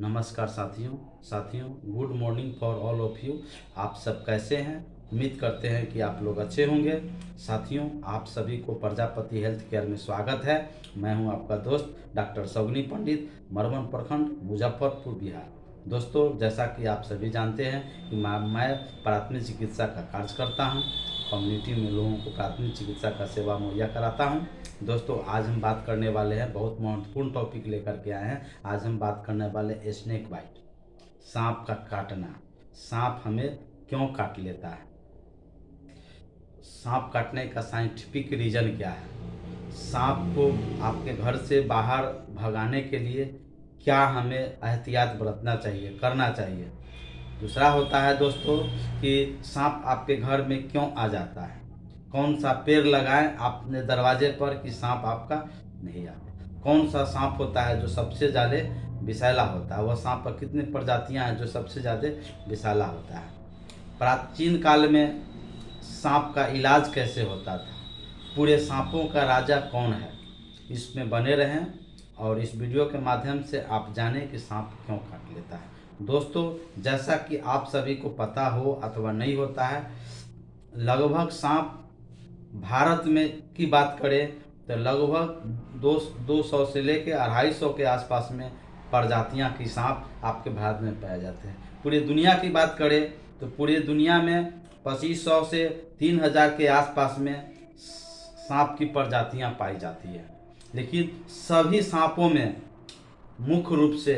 नमस्कार साथियों good morning for all of you. आप सब कैसे हैं? उम्मीद करते हैं कि आप लोग अच्छे होंगे। साथियों, आप सभी को प्रजापति हेल्थ केयर में स्वागत है। मैं हूं आपका दोस्त डॉक्टर सौगनी पंडित, मरवन प्रखंड, मुजफ्फरपुर, बिहार। दोस्तों, जैसा कि आप सभी जानते हैं कि मैं प्राथमिक चिकित्सा का कार्य करता हूं। कम्युनिटी में लोगों को प्राथमिक चिकित्सा का सेवा मुहैया कराता हूं। दोस्तों, आज हम बात करने वाले हैं, बहुत महत्वपूर्ण टॉपिक लेकर के आए हैं। आज हम बात करने वाले स्नेक बाइट, सांप का काटना। सांप हमें क्यों काट लेता है? सांप काटने का साइंटिफिक रीजन क्या है? सांप को आपके घर से बाहर भगाने के लिए क्या हमें एहतियात बरतना चाहिए, करना चाहिए? दूसरा होता है दोस्तों कि सांप आपके घर में क्यों आ जाता है? कौन सा पेड़ लगाएं अपने दरवाजे पर कि सांप आपका नहीं आए? कौन सा सांप होता है जो सबसे ज़्यादा विषैला होता है? वह सांप पर कितनी प्रजातियां हैं जो सबसे ज़्यादा विषैला होता है? प्राचीन काल में सांप का इलाज कैसे होता था? पूरे सांपों का राजा कौन है? इसमें बने रहें और इस वीडियो के माध्यम से आप जानें कि सांप क्यों काट लेता है। दोस्तों, जैसा कि आप सभी को पता हो अथवा नहीं होता है, लगभग सांप भारत में की बात करें तो लगभग 200 से लेकर 250 के आसपास में प्रजातियां की सांप आपके भारत में पाए जाते हैं। पूरी दुनिया की बात करें तो पूरी दुनिया में 2500 से 3000 के आसपास में सांप की प्रजातियां पाई जाती है। लेकिन सभी सांपों में मुख्य रूप से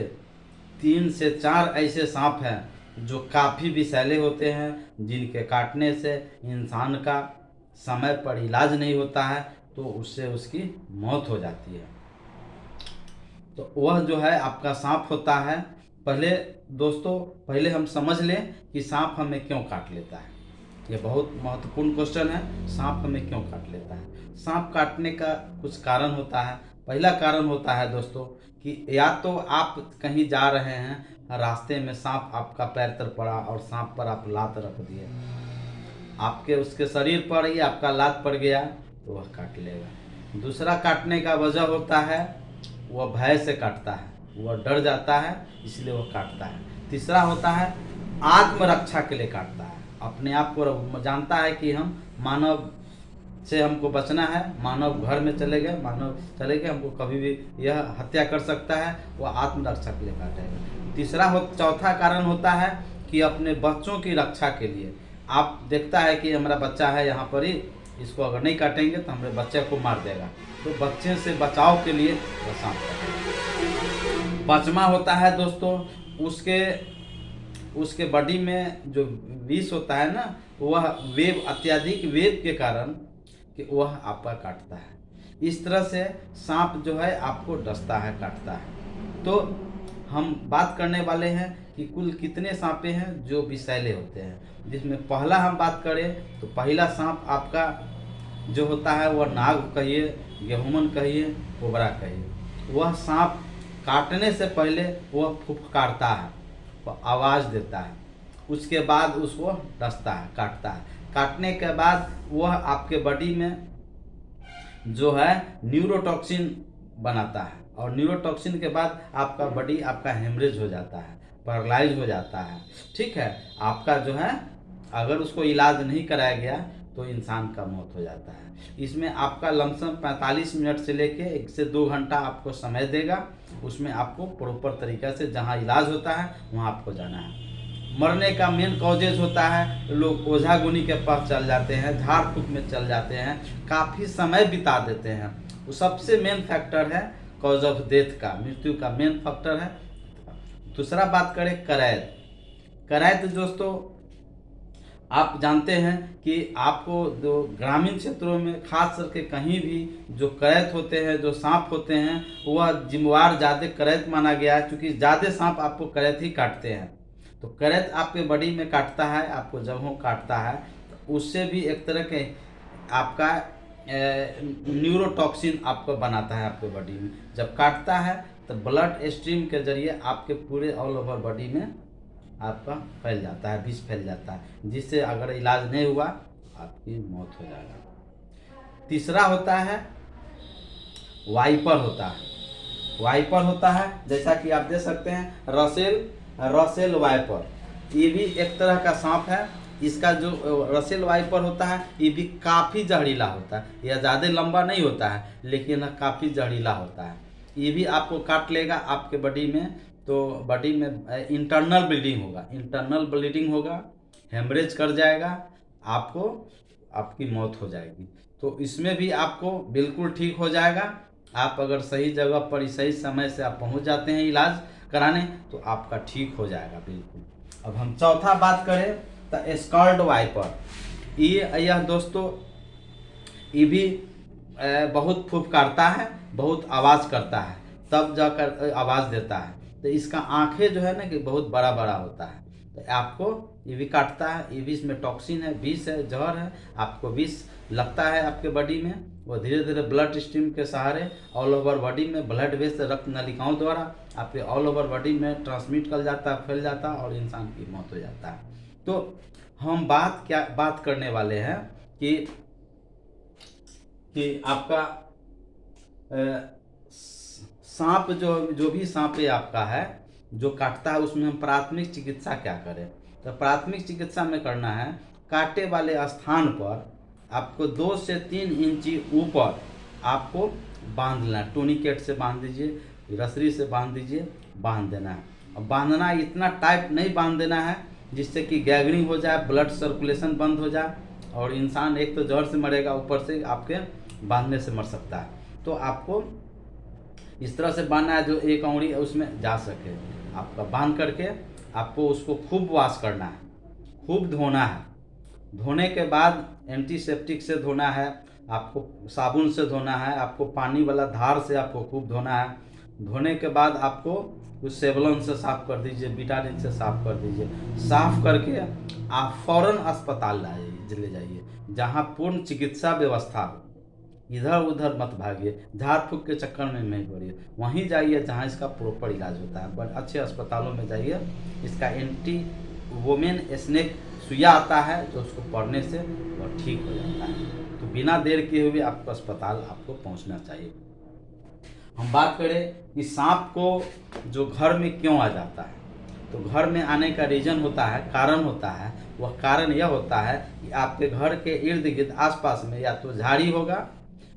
3 से 4 ऐसे सांप हैं जो काफ़ी विषैले होते हैं, जिनके काटने से इंसान का समय पर इलाज नहीं होता है तो उससे उसकी मौत हो जाती है। तो वह जो है आपका सांप होता है। पहले हम समझ लें कि सांप हमें क्यों काट लेता है। ये बहुत महत्वपूर्ण क्वेश्चन है, सांप हमें क्यों काट लेता है? सांप काटने का कुछ कारण होता है। पहला कारण होता है दोस्तों कि या तो आप कहीं जा रहे हैं, रास्ते में सांप आपका पैर तर पड़ा और सांप पर आप लात रख दिए, आपके उसके शरीर पर ही आपका लात पड़ गया तो वह काट लेगा। दूसरा काटने का वजह होता है वह भय से काटता है, वह डर जाता है इसलिए वह काटता है। तीसरा होता है आत्मरक्षा के लिए काटता है, अपने आप को जानता है कि हम मानव से हमको बचना है, मानव घर में चले गए, हमको कभी भी यह हत्या कर सकता है, वह आत्मरक्षा के लिए काटेगा। चौथा कारण होता है कि अपने बच्चों की रक्षा के लिए। आप देखता है कि हमारा बच्चा है यहाँ पर ही, इसको अगर नहीं काटेंगे तो हमारे बच्चे को मार देगा, तो बच्चे से बचाव के लिए वह सांप काटेगा। पांचवा होता है दोस्तों उसके बॉडी में जो विष होता है ना, वह अत्यधिक वेब के कारण कि वह आपका काटता है। इस तरह से सांप जो है आपको डसता है, काटता है। तो हम बात करने वाले हैं कि कुल कितने सांपे हैं जो विषैले होते हैं, जिसमें पहला हम बात करें तो पहला सांप आपका जो होता है वह नाग कहिए, गेहूमन कहिए, कोबरा कहिए। वह सांप काटने से पहले वह फुफकारता है, वह आवाज़ देता है, उसके बाद उसको डसता है, काटता है। काटने के बाद वह आपके बॉडी में जो है न्यूरोटॉक्सिन बनाता है और न्यूरोटॉक्सिन के बाद आपका बॉडी आपका हेमरेज हो जाता है, पैरालाइज हो जाता है। ठीक है, आपका जो है अगर उसको इलाज नहीं कराया गया तो इंसान का मौत हो जाता है। इसमें आपका लमसम 45 मिनट से लेके 1 से 2 घंटा आपको समय देगा। उसमें आपको प्रॉपर तरीक़ा से जहाँ इलाज होता है वहाँ आपको जाना है। मरने का मेन कॉजेज होता है लोग ओझा गुनी के पास चल जाते हैं, झाड़ फूक में चल जाते हैं, काफ़ी समय बिता देते हैं। वो सबसे मेन फैक्टर है कॉज ऑफ डेथ का, मृत्यु का मेन फैक्टर है। दूसरा बात करें करैत। करैत दोस्तों आप जानते हैं कि आपको जो ग्रामीण क्षेत्रों में खास करके कहीं भी जो करैत होते हैं, जो सांप होते हैं, वह जिम्मेवार ज़्यादा करैत माना गया है, क्योंकि ज़्यादा सांप आपको करैत ही काटते हैं। तो करैत आपके बॉडी में काटता है, आपको जगहों काटता है, तो उससे भी एक तरह के आपका न्यूरोटॉक्सिन आपको बनाता है आपके बॉडी में। जब काटता है तो ब्लड स्ट्रीम के जरिए आपके पूरे ऑल ओवर बॉडी में आपका फैल जाता है, विष फैल जाता है, जिससे अगर इलाज नहीं हुआ आपकी मौत हो जाएगा। तीसरा होता है वाइपर होता है। वाइपर होता है, जैसा कि आप देख सकते हैं रसेल वाइपर, ये भी एक तरह का सांप है। इसका जो रसेल वाइपर होता है ये भी काफ़ी जहरीला होता है, यह ज़्यादा लंबा नहीं होता है लेकिन काफ़ी जहरीला होता है। ये भी आपको काट लेगा आपके बॉडी में, तो बॉडी में इंटरनल ब्लीडिंग होगा, हेमरेज कर जाएगा, आपको आपकी मौत हो जाएगी। तो इसमें भी आपको बिल्कुल ठीक हो जाएगा। आप अगर सही जगह पर सही समय से आप पहुंच जाते हैं इलाज कराने, तो आपका ठीक हो जाएगा बिल्कुल। अब हम चौथा बात करें तो स्कॉल्ड वाइपर, यह दोस्तों ये भी बहुत फुफकारता है, बहुत आवाज़ करता है, तब जाकर आवाज़ देता है। तो इसका आँखें जो है ना कि बहुत बड़ा बड़ा होता है, तो आपको ये भी काटता है। ये भी इसमें टॉक्सिन है, विष है, जहर है, आपको विष लगता है आपके बॉडी में, वो धीरे धीरे ब्लड स्ट्रीम के सहारे ऑल ओवर बॉडी में ब्लड वेव से रक्त नलिकाओं द्वारा आपके ऑल ओवर बॉडी में ट्रांसमिट कर जाता है, फैल जाता है और इंसान की मौत हो जाता है। तो हम बात करने वाले हैं कि आपका सांप जो भी सांप आपका है जो काटता है, उसमें हम प्राथमिक चिकित्सा क्या करें। तो प्राथमिक चिकित्सा में करना है, काटे वाले स्थान पर आपको 2 से 3 इंची ऊपर आपको बांध लेना, टूनिकेट से बांध दीजिए, रसरी से बांध दीजिए, बांध देना है। और बांधना इतना टाइट नहीं बांध देना है जिससे कि गैगरिंग हो जाए, ब्लड सर्कुलेशन बंद हो जाए और इंसान एक तो जहर से मरेगा, ऊपर से आपके बांधने से मर सकता है। तो आपको इस तरह से बांधना है जो एक उंगली उसमें जा सके। आपका बांध करके आपको उसको खूब वॉश करना है, खूब धोना है। धोने के बाद एंटीसेप्टिक से धोना है, आपको साबुन से धोना है, आपको पानी वाला धार से आपको खूब धोना है। धोने के बाद आपको उस सेवलॉन से साफ़ कर दीजिए, बिटाडिन से साफ़ कर दीजिए। साफ़ करके आप फ़ौरन अस्पताल ले जाइए जहाँ पूर्ण चिकित्सा व्यवस्था हो। इधर उधर मत भागिए, झाड़ फूक के चक्कर में नहीं पड़िए, वहीं जाइए जहाँ इसका प्रॉपर इलाज होता है। बट अच्छे अस्पतालों में जाइए। इसका एंटी वोमेन स्नेक सुइया आता है जो उसको पड़ने से वह ठीक हो जाता है। तो बिना देर किए हुए आपको अस्पताल आपको पहुंचना चाहिए। हम बात करें कि सांप को जो घर में क्यों आ जाता है, तो घर में आने का रीज़न होता है, कारण होता है। वह कारण यह होता है कि आपके घर के इर्द गिर्द आसपास में या तो झाड़ी होगा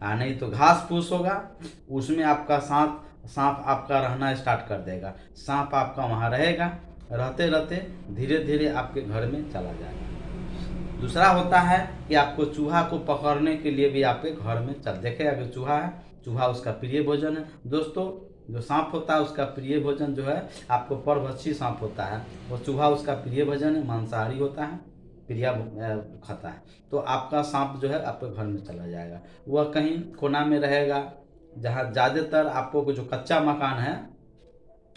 नहीं तो घास फूस होगा, उसमें आपका सांप आपका रहना स्टार्ट कर देगा। सांप आपका वहाँ रहेगा, रहते रहते धीरे धीरे आपके घर में चला जाएगा। दूसरा होता है कि आपको चूहा को पकड़ने के लिए भी आपके घर में देखेगा कि चूहा है, चूहा उसका प्रिय भोजन है। दोस्तों जो सांप होता है उसका प्रिय भोजन जो है आपको परभक्षी सांप होता है, वो चूहा उसका प्रिय भोजन है, मांसाहारी होता है, प्रिया खाता है। तो आपका सांप जो है आपके घर में चला जाएगा। वह कहीं कोना में रहेगा जहाँ ज़्यादातर आपको जो कच्चा मकान है,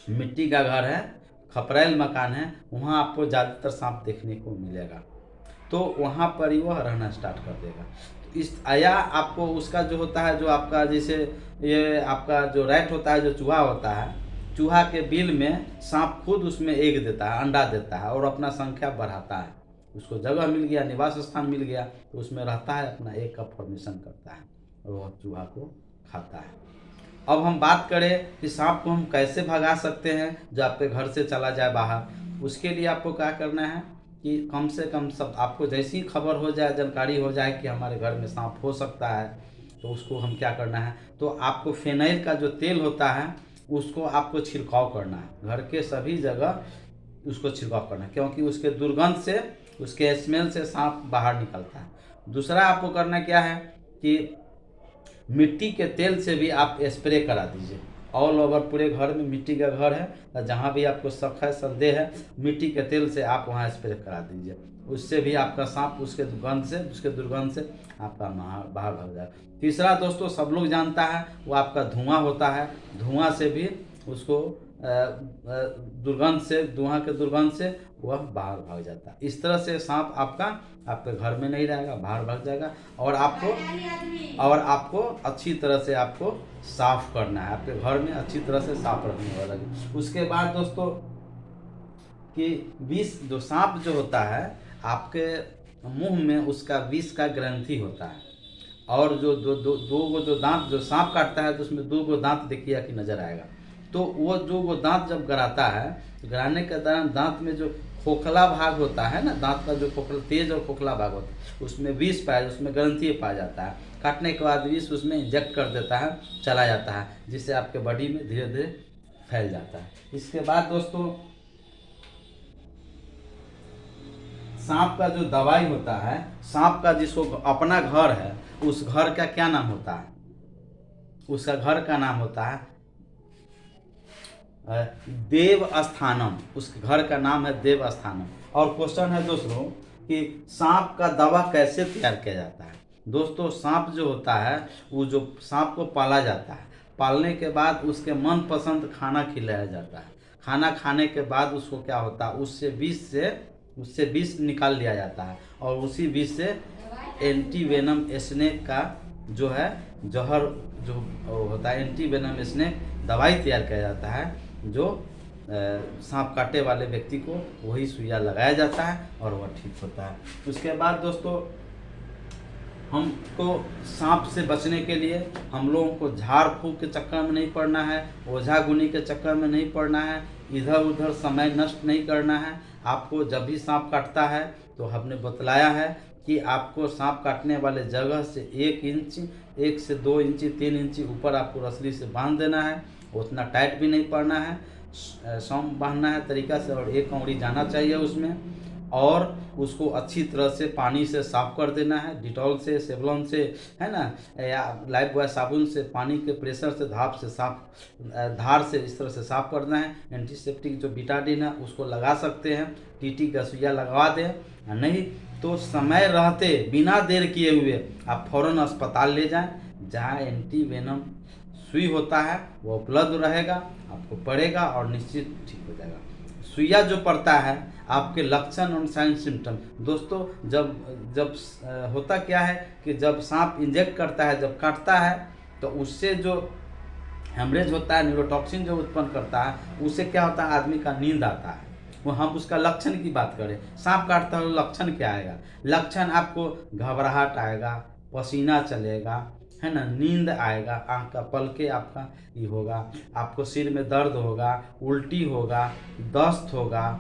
मिट्टी का घर है, खपरेल मकान है, वहाँ आपको ज़्यादातर सांप देखने को मिलेगा। तो वहाँ पर ही वह रहना स्टार्ट कर देगा। तो इस या आपको उसका जो होता है, जो आपका जैसे ये आपका जो रैट होता है, जो चूहा होता है, चूहा के बिल में सांप खुद उसमें एग देता है, अंडा देता है और अपना संख्या बढ़ाता है। उसको जगह मिल गया, निवास स्थान मिल गया, तो उसमें रहता है, अपना एग का फॉर्मेशन करता है और वह चूहा को खाता है। अब हम बात करें कि सांप को हम कैसे भगा सकते हैं जो आपके घर से चला जाए बाहर। उसके लिए आपको क्या करना है कि कम से कम सब आपको जैसी खबर हो जाए, जानकारी हो जाए कि हमारे घर में सांप हो सकता है, तो उसको हम क्या करना है, तो आपको फिनाइल का जो तेल होता है उसको आपको छिड़काव करना है, घर के सभी जगह उसको छिड़काव करना है, क्योंकि उसके दुर्गंध से, उसके स्मेल से सांप बाहर निकलता है। दूसरा आपको करना क्या है कि मिट्टी के तेल से भी आप स्प्रे करा दीजिए। ऑल ओवर पूरे घर में मिट्टी का घर है, जहाँ भी आपको शक है, संदेह है, मिट्टी के तेल से आप वहाँ स्प्रे करा दीजिए। उससे भी आपका सांप उसके दुर्गंध से आपका बाहर भाग जाएगा। तीसरा दोस्तों सब लोग जानता है वो आपका धुआं होता है, धुआं से भी उसको धुआं के दुर्गंध से वह बाहर भाग जाता है। इस तरह से सांप आपके घर में नहीं रहेगा, बाहर भाग जाएगा। और आपको अच्छी तरह से आपको साफ करना है, आपके घर में अच्छी तरह से साफ रखने वाला है। उसके बाद दोस्तों कि विष, जो सांप जो होता है आपके मुंह में, उसका विष का ग्रंथि होता है। और जो दो जो दांत जो सांप काटता है तो उसमें 2 दांत देखिए कि नजर आएगा। तो वो दांत जब गड़ाता है, गड़ाने के दौरान दांत में जो खोखला भाग होता है ना, दांत का जो खोखला, तेज और खोखला भाग होता है, उसमें विष पाया, उसमें ग्रंथि पाया जाता है। काटने के बाद विष उसमें इंजेक्ट कर देता है, चला जाता है, जिससे आपके बॉडी में धीरे धीरे फैल जाता है। इसके बाद दोस्तों सांप का जो दवाई होता है, सांप का जिसको अपना घर है, उस घर का क्या नाम होता है? उसका घर का नाम होता है देव स्थानम। उस घर का नाम है देव स्थानम। और क्वेश्चन है दोस्तों कि सांप का दवा कैसे तैयार किया जाता है? दोस्तों सांप जो होता है, वो जो सांप को पाला जाता है, पालने के बाद उसके मनपसंद खाना खिलाया जाता है। खाना खाने के बाद उसको क्या होता है, उससे विष निकाल लिया जाता है, और उसी विष से एंटी वेनम स्नेक का जो है जहर जो होता है, एंटी वेनम स्नेक दवाई तैयार किया जाता है, जो सांप काटे वाले व्यक्ति को वही सुइया लगाया जाता है और वह ठीक होता है। उसके बाद दोस्तों हमको सांप से बचने के लिए हम लोगों को झाड़ फूँक के चक्कर में नहीं पड़ना है, ओझा गुनी के चक्कर में नहीं पड़ना है, इधर उधर समय नष्ट नहीं करना है। आपको जब भी सांप काटता है तो हमने बतलाया है कि आपको सांप काटने वाले जगह से 1 इंच, 1 से 2 इंच, 3 इंच ऊपर आपको रस्सी से बांध देना है। उतना टाइट भी नहीं पड़ना है, सम बांधना है तरीका से, और 1 कौड़ी जाना चाहिए उसमें, और उसको अच्छी तरह से पानी से साफ कर देना है, डिटॉल से, सेवलॉन से, है ना, या लाइफ बॉय साबुन से, पानी के प्रेशर से, धार से इस तरह से साफ करना है। एंटीसेप्टिक जो बीटाडिन है उसको लगा सकते हैं, टीटी का सुइया लगवा दें, नहीं तो समय रहते बिना देर किए हुए आप फौरन अस्पताल ले जाएं, जहां एंटी वेनम सुई होता है वो उपलब्ध रहेगा, आपको पड़ेगा और निश्चित ठीक हो जाएगा। सुइया जो पड़ता है, आपके लक्षण और साइन सिम्टम दोस्तों, जब होता क्या है कि जब सांप इंजेक्ट करता है, जब काटता है, तो उससे जो हेमरेज होता है, न्यूरोटॉक्सिन जो उत्पन्न करता है, उससे क्या होता है, आदमी का नींद आता है। वो हम उसका लक्षण की बात करें, सांप काटता है तो लक्षण क्या आएगा? लक्षण आपको घबराहट आएगा, पसीना चलेगा, है ना, नींद आएगा, आँख का पलके आपका ये होगा, आपको सिर में दर्द होगा, उल्टी होगा, दस्त होगा,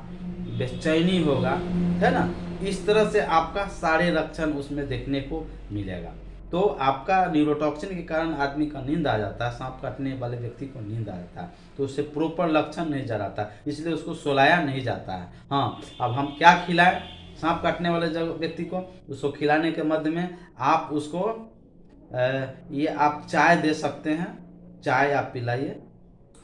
बेचैनी होगा, है ना। इस तरह से आपका सारे लक्षण उसमें देखने को मिलेगा। तो आपका न्यूरोटॉक्सिन के कारण आदमी का नींद आ जाता है, सांप काटने वाले व्यक्ति को नींद आ जाता है, तो उससे प्रॉपर लक्षण नहीं जराता, इसलिए उसको सुलाया नहीं जाता है। हाँ, अब हम क्या खिलाएं सांप काटने वाले व्यक्ति को? उसको खिलाने के मध्य में आप उसको ये आप चाय दे सकते हैं, चाय आप पिलाइए,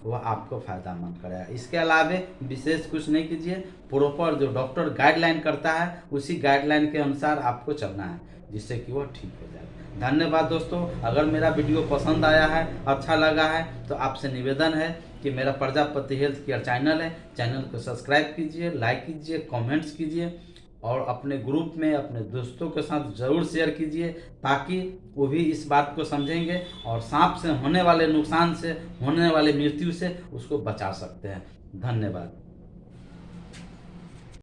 वह आपको फ़ायदामंद करेगा। इसके अलावा विशेष कुछ नहीं कीजिए, प्रॉपर जो डॉक्टर गाइडलाइन करता है उसी गाइडलाइन के अनुसार आपको चलना है, जिससे कि वह ठीक हो जाए। धन्यवाद दोस्तों। अगर मेरा वीडियो पसंद आया है, अच्छा लगा है, तो आपसे निवेदन है कि मेरा प्रजापति हेल्थ केयर चैनल है, चैनल को सब्सक्राइब कीजिए, लाइक कीजिए, कमेंट्स कीजिए, और अपने ग्रुप में अपने दोस्तों के साथ ज़रूर शेयर कीजिए, ताकि वो भी इस बात को समझेंगे और सांप से होने वाले नुकसान से, होने वाले मृत्यु से उसको बचा सकते हैं। धन्यवाद।